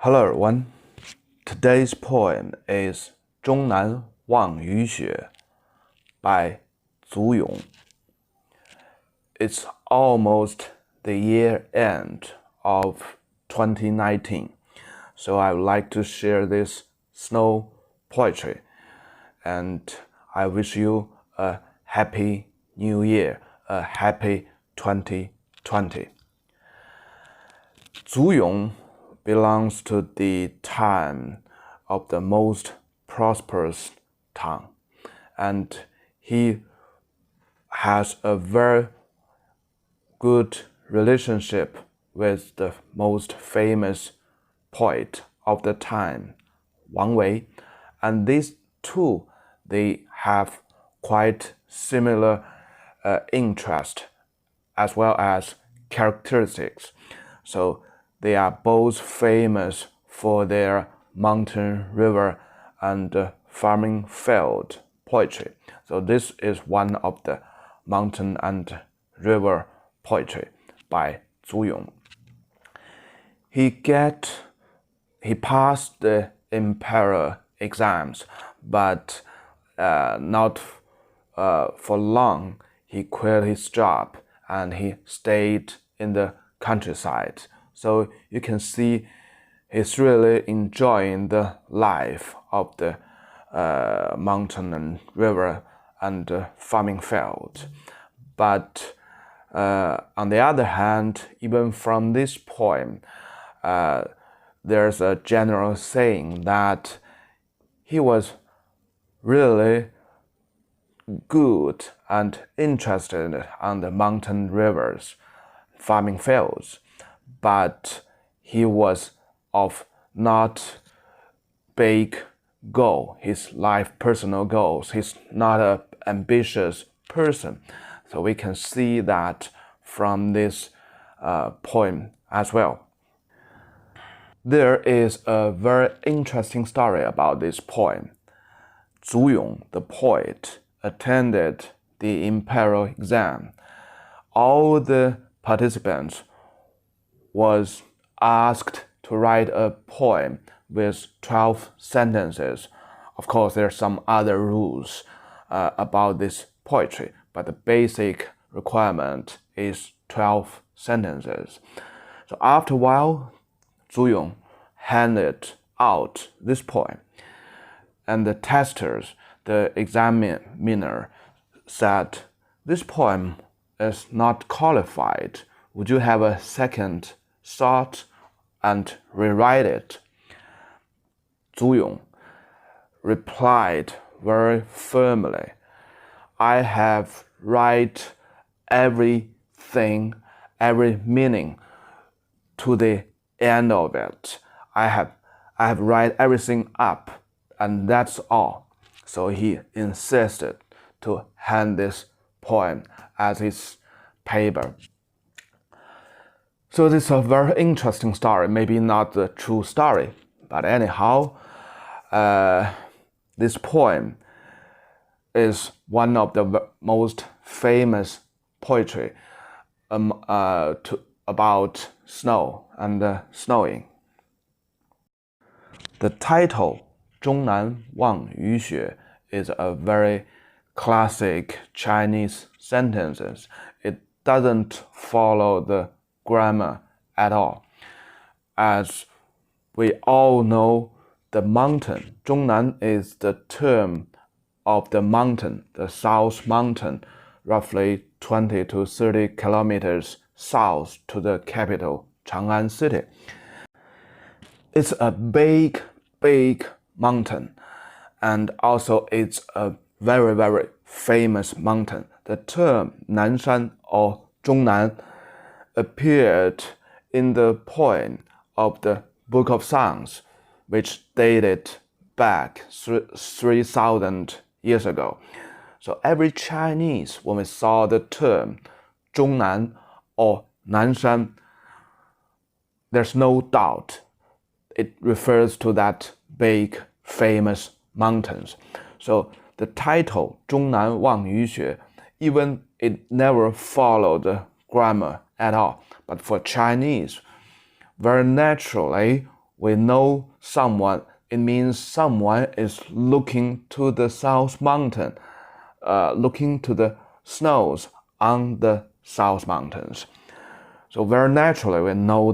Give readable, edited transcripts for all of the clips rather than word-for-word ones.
Hello everyone. Today's poem is 终南望余雪 by Zu Yong. It's almost the year end of 2019, so I would like to share this snow poetry, and I wish you a happy new year, a happy 2020. Zu Yong belongs to the time of the most prosperous Tang, and he has a very good relationship with the most famous poet of the time, Wang Wei, and these two, they have quite similar interest as well as characteristics. So they are both famous for their mountain, river, and farming field poetry. So this is one of the mountain and river poetry by Zu Yong. He passed the imperial exams, but not for long. He quit his job and he stayed in the countryside. So you can see he's really enjoying the life of the mountain and river and farming field. But on the other hand, even from this poem, there's a general saying that he was really good and interested on the mountain rivers, farming fields, but he was of not big goal, his life personal goals. He's not an ambitious person. So we can see that from this poem as well. There is a very interesting story about this poem. Zu Yong, the poet, attended the imperial exam. All the participants was asked to write a poem with 12 sentences. Of course, there are some other rules about this poetry, but the basic requirement is 12 sentences. So after a while, Zu Yong handed out this poem, and the testers, the examiner, said, "This poem is not qualified. Would you have a second thought and rewrite it?" Zu Yong replied very firmly, "I have write everything, every meaning to the end of it. I have write everything up, and that's all." So he insisted to hand this poem as his paper. So this is a very interesting story, maybe not the true story, but anyhow, this poem is one of the most famous poetry about snow and snowing. The title 终南望余雪 is a very classic Chinese sentence. It doesn't follow the grammar at all. As we all know, the mountain, Zhongnan, is the term of the mountain, the South Mountain, roughly 20 to 30 kilometers south to the capital, Chang'an city. It's a big mountain, and also it's a very, very famous mountain. The term Nanshan or Zhongnan appeared in the poem of the Book of Songs, which dated back 3,000 years ago. So every Chinese, when we saw the term Zhongnan or Nanshan, there's no doubt it refers to that big famous mountains. So the title 终南望余雪, even it never followed the grammar at all, but for Chinese, very naturally we know someone, it means someone is looking to the South Mountain, looking to the snows on the South Mountains. So very naturally, we know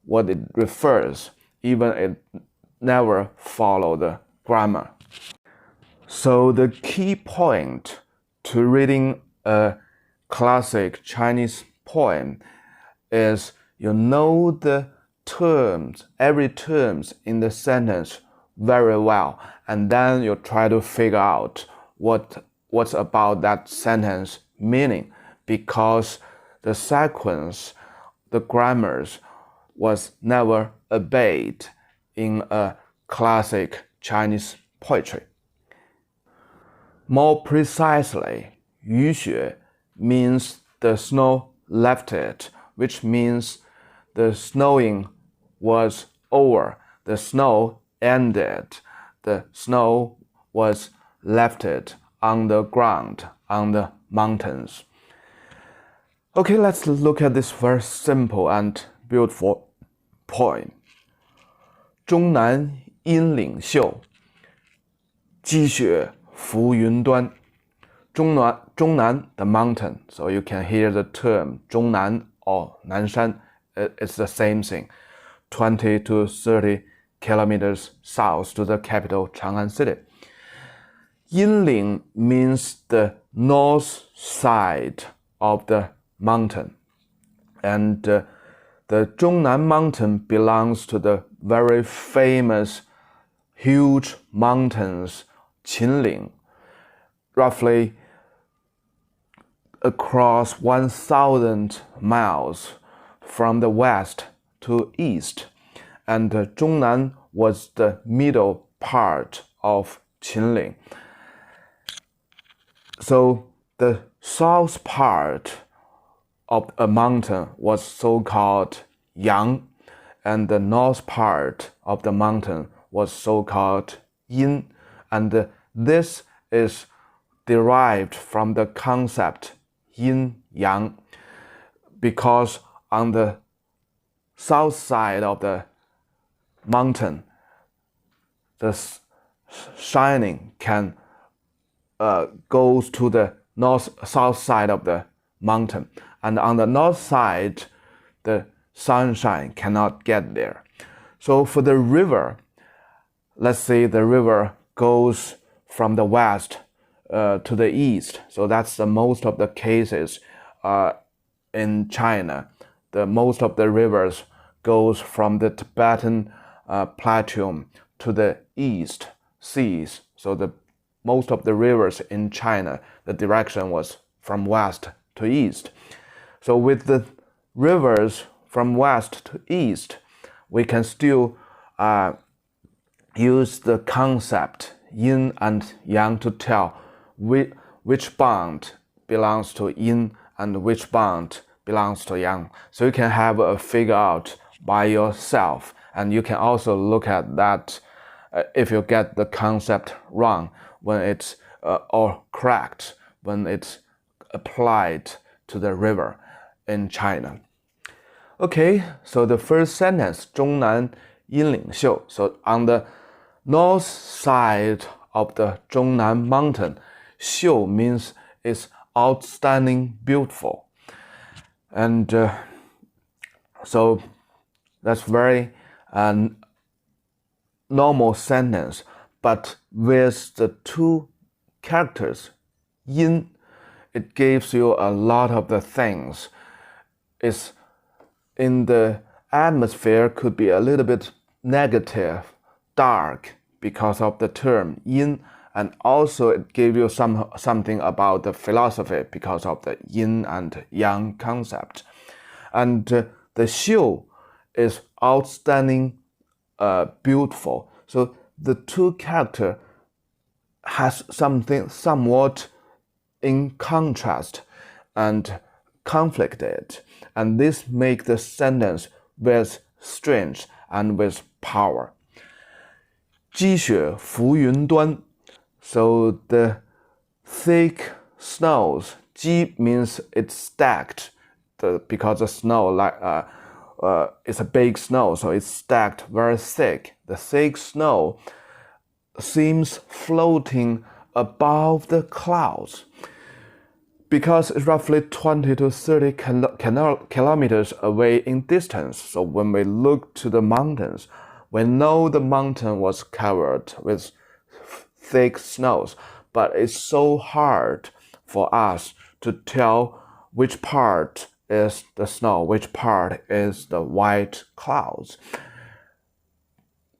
what it refers, even it never follow the grammar. So the key point to reading a classic Chinese poem is you know the terms, every terms in the sentence very well, and then you try to figure out what's about that sentence meaning, because the sequence, the grammars was never obeyed in a classic Chinese poetry. More precisely, 雨雪 means the snow lifted, which means the snowing was over, the snow ended, the snow was lifted on the ground, on the mountains. Okay, let's look at this very simple and beautiful poem. 终南阴岭秀，积雪浮云端。Zhongnan, the mountain. So you can hear the term Zhongnan or Nanshan. It's the same thing. 20 to 30 kilometers south to the capital, Chang'an city. Yinling means the north side of the mountain. And the Zhongnan mountain belongs to the very famous huge mountains, Qinling, roughly across 1,000 miles from the west to east. And Zhongnan was the middle part of Qinling. So the south part of a mountain was so-called Yang, and the north part of the mountain was so-called Yin. And this is derived from the concept yin-yang, because on the south side of the mountain, the shining can goes to the south side of the mountain, and on the north side, the sunshine cannot get there. So for the river, let's say the river goes from the west to the east. So that's the most of the cases in China. The most of the rivers goes from the Tibetan plateau to the east seas. So the most of the rivers in China, the direction was from west to east. So with the rivers from west to east, we can still use the concept yin and yang to tell which bond belongs to yin and which bond belongs to yang. So you can have a figure out by yourself, and you can also look at that if you get the concept wrong when it's or correct when it's applied to the river in China. Okay, so the first sentence, 终南阴岭秀. So on the north side of the Zhongnan mountain, 秀 means it's outstanding, beautiful. And so that's very normal sentence, but with the two characters, yin, it gives you a lot of the things. It's in the atmosphere could be a little bit negative, dark, because of the term yin, and also it gives you something about the philosophy because of the yin and yang concept. And the xiu is outstanding, beautiful. So the two character has something somewhat in contrast and conflicted, and this make the sentence with strength and with power. 积雪浮云端. So the thick snows, 积 means it's stacked, because the snow it's a big snow, so it's stacked very thick. The thick snow seems floating above the clouds because it's roughly 20 to 30 kilometers away in distance. So when we look to the mountains, we know the mountain was covered with thick snows, but it's so hard for us to tell which part is the snow, which part is the white clouds.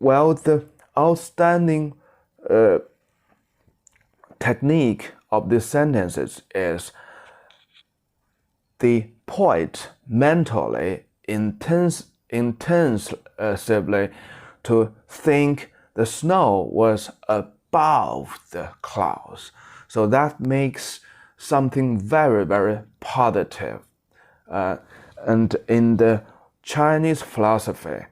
Well, the outstanding technique of these sentences is the poet mentally intensively to think the snow was above the clouds. So that makes something very, very positive. And in the Chinese philosophy,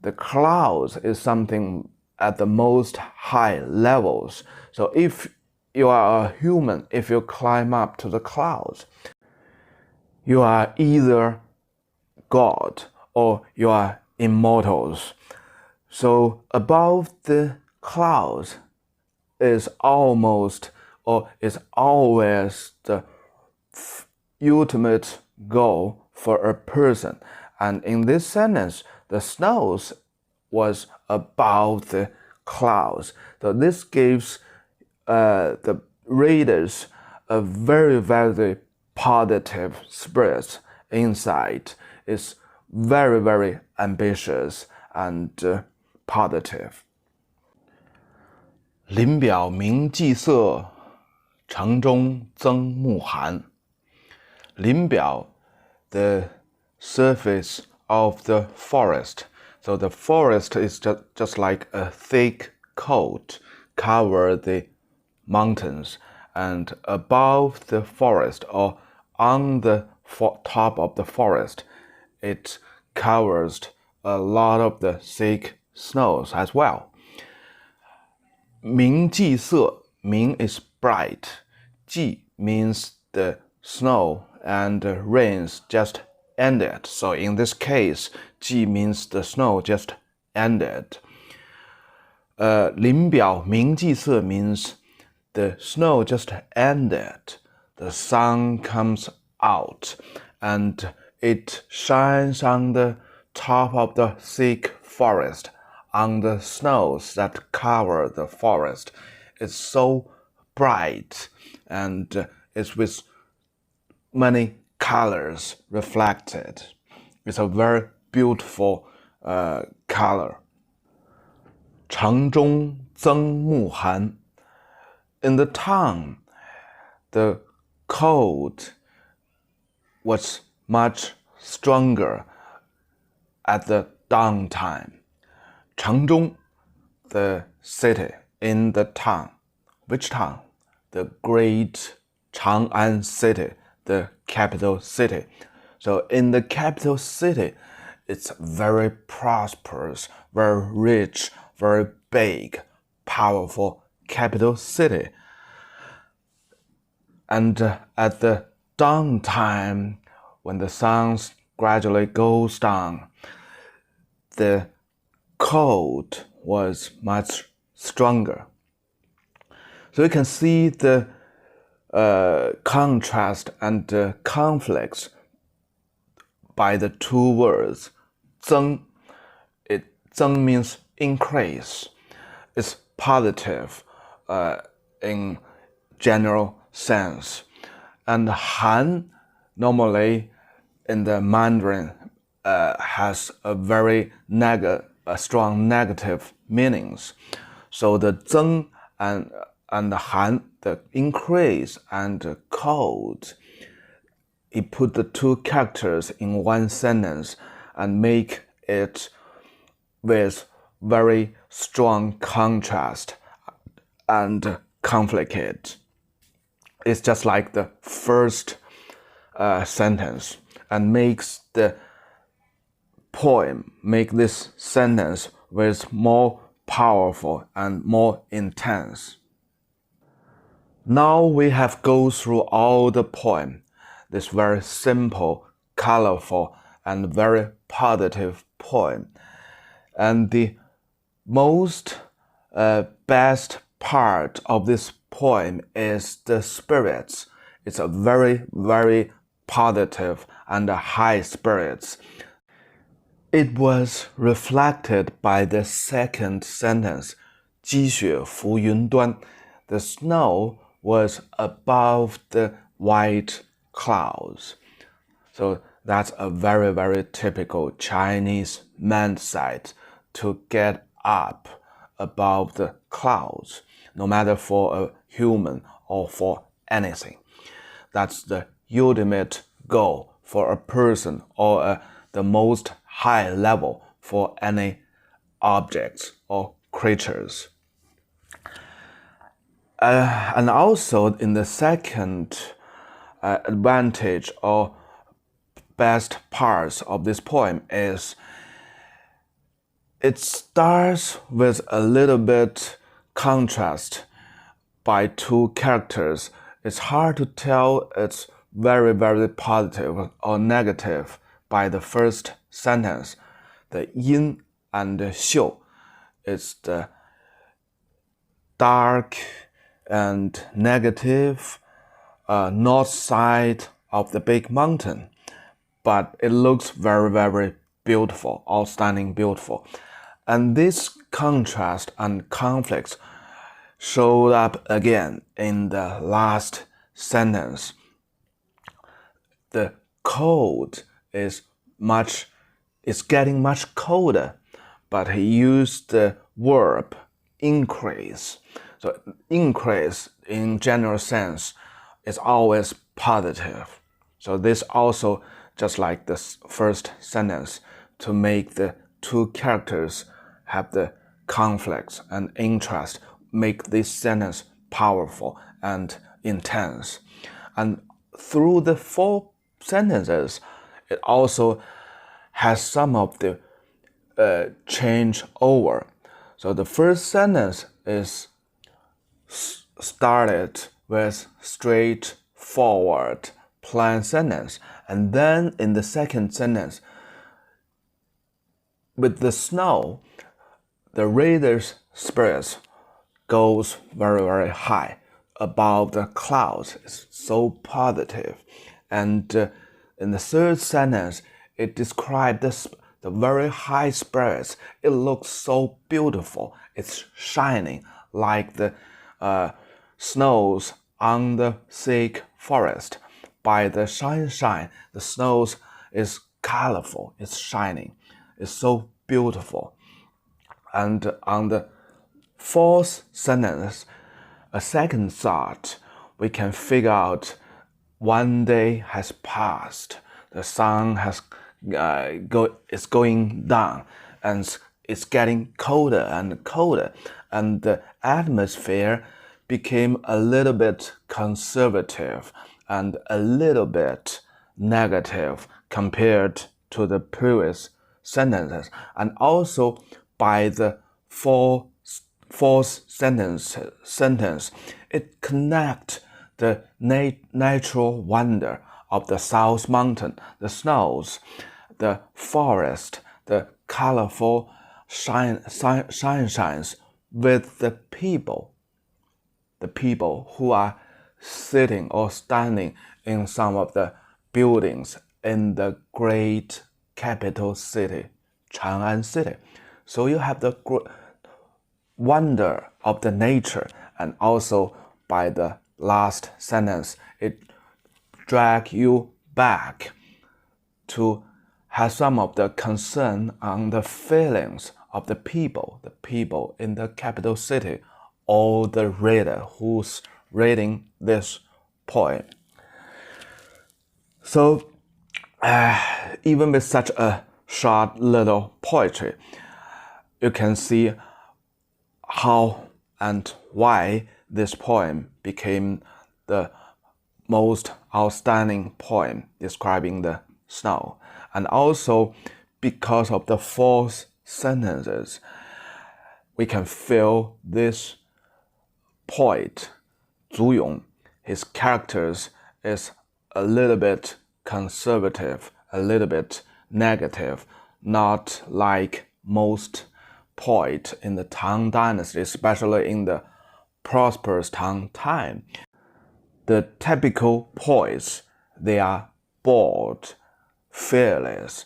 the clouds is something at the most high levels. So if you are a human, if you climb up to the clouds, you are either God or you are immortals. So above the clouds is almost or is always the ultimate goal for a person. And in this sentence, the snows was above the clouds. So this gives the readers a very, very positive spirit inside. It's very, very ambitious and positive. 林表明霁色，城中增暮寒。林表 the surface of the forest. So the forest is just like a thick coat cover the mountains, and above the forest or on the top of the forest, it covers a lot of the thick snows as well. 明霁色, Ming is bright. 霁 means the snow and the rains just ended. So in this case, 霁 means the snow just ended. 林表明霁色 means the snow just ended. The sun comes out and it shines on the top of the thick forest, on the snows that cover the forest. It's so bright and it's with many colors reflected. It's a very beautiful color. 城中增暮寒. In the town, the cold was much stronger at the dawn time. 城中, the city in the town. Which town? The great Chang'an city, the capital city. So in the capital city, it's very prosperous, very rich, very big, powerful capital city. And at the dawn time, when the sun gradually goes down, the cold was much stronger. So you can see the contrast and conflicts by the two words. 增, 增 means increase. It's positive in general sense. And Han normally in the Mandarin has a very strong negative meanings. So the 增 and the Han, the increase and the cold, he put the two characters in one sentence and make it with very strong contrast and conflict. It's just like the first sentence and makes the poem, make this sentence with more powerful and more intense. Now we have go through all the poem, this very simple, colorful, and very positive poem. And the most best part of this poem is the spirits. It's a very, very positive and high spirits. It was reflected by the second sentence, 积雪浮云端. The snow was above the white clouds. So that's a very, very typical Chinese mindset to get up above the clouds, no matter for a human or for anything. That's the ultimate goal for a person or the most high level for any objects or creatures. And also in the second advantage or best parts of this poem is it starts with a little bit contrast by two characters. It's hard to tell it's very, very positive or negative by the first sentence. The yin and the xiu. It's the dark and negative north side of the big mountain. But it looks very, very beautiful, outstanding beautiful. And this contrast and conflicts showed up again in the last sentence. The cold is getting much colder, but he used the verb increase. So increase in general sense is always positive. So this also, just like the first sentence, to make the two characters have the conflicts and interest, make this sentence powerful and intense. And through the four sentences, it also has some of the change over. So the first sentence is started with straightforward plain sentence, and then in the second sentence, with the snow, the reader's spirits goes very, very high above the clouds. It's so positive. And in the third sentence, it describes the very high spirits. It looks so beautiful. It's shining like the snows on the thick forest. By the sunshine, the snows is colorful, it's shining, it's so beautiful. And on the fourth sentence, a second thought, we can figure out one day has passed, the sun is going down, and it's getting colder and colder, and the atmosphere became a little bit conservative and a little bit negative compared to the previous sentences. And also by the fourth sentence, it connects the natural wonder of the South Mountain, the snows, the forest, the colorful sunshines with the people who are sitting or standing in some of the buildings in the great capital city, Chang'an city. So you have the wonder of the nature, and also by the last sentence, it drags you back to have some of the concern on the feelings of the people in the capital city, or the reader who's reading this poem. So even with such a short little poetry, you can see how and why this poem became the most outstanding poem describing the snow. And also because of the four sentences, we can feel this poet, Zu Yong, his characters is a little bit conservative, a little bit negative, not like most poets in the Tang Dynasty, especially in the prosperous Tang time. The typical poets, they are bold, fearless,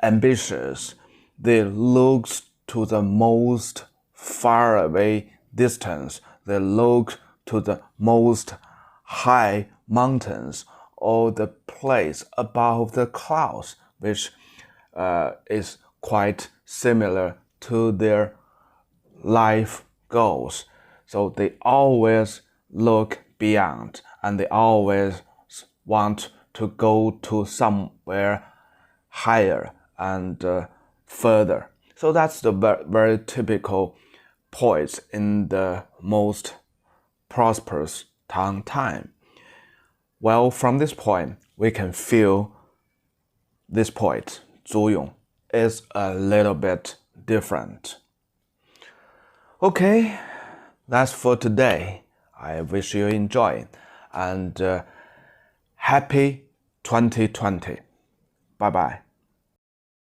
ambitious. They look to the most faraway distance. They look to the most high mountains or the place above the clouds, which is quite similar to their life goals. So they always look beyond, and they always want to go to somewhere higher and further. So that's the very typical poets in the most prosperous Tang time. Well, from this point, we can feel this poet, Zu Yong, is a little bit different. Okay, that's for today. I wish you enjoy and happy 2020. Bye-bye.